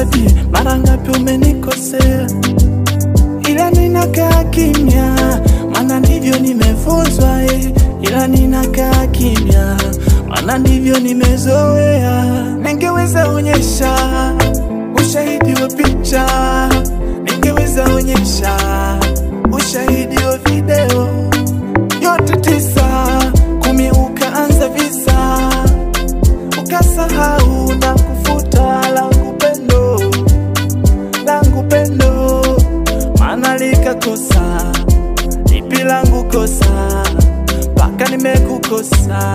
nisaidie, mara ngapi umenikosea, ila ninakaa kimya, maana ndivyo nimefunzwa ila ninakaa kimya, maana ndivyo nimezoea. Ningeweza onyesha ushahidi wa picha, ningeweza onyesha ushahidi wa video, yote 9, 10 ukaanza visa, ukasahau na kufuta langu pendo, maana likakosa, lipi langu kosa, paka nimekukosa.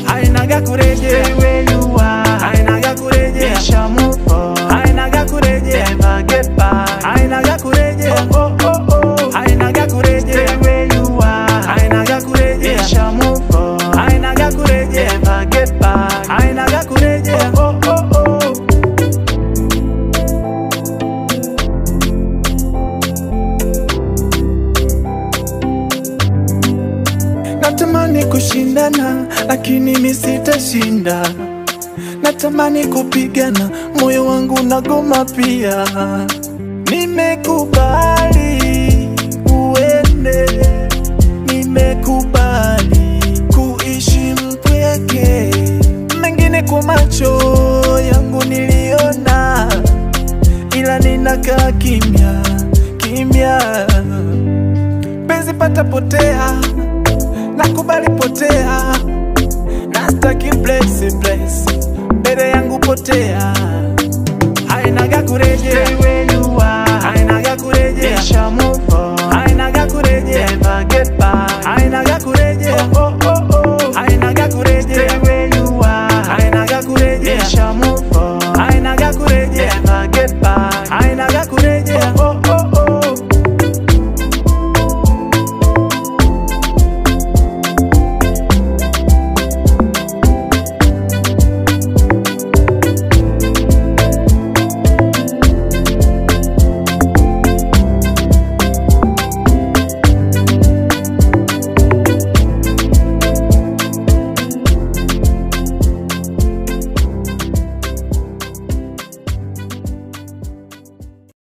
Hainaga kurejea, hainaga kurejea, hainaga kurejea, never get back. Hainaga kurejea, hainaga kurejea, hainaga kurejea, hainaga kurejea, never get back. Hainaga kurejea, natamani kushindana lakini mimi sitashinda, natamani kupigana moyo wangu nagoma pia. Nimekubali uende, nimekubali kuishi mpweke, mengine kwa macho yangu niliona, ila ninakaa kimya kimya. Penzi pata potea, nakubali potea, nastaki place mbele yangu potea. Hainaga kurejea,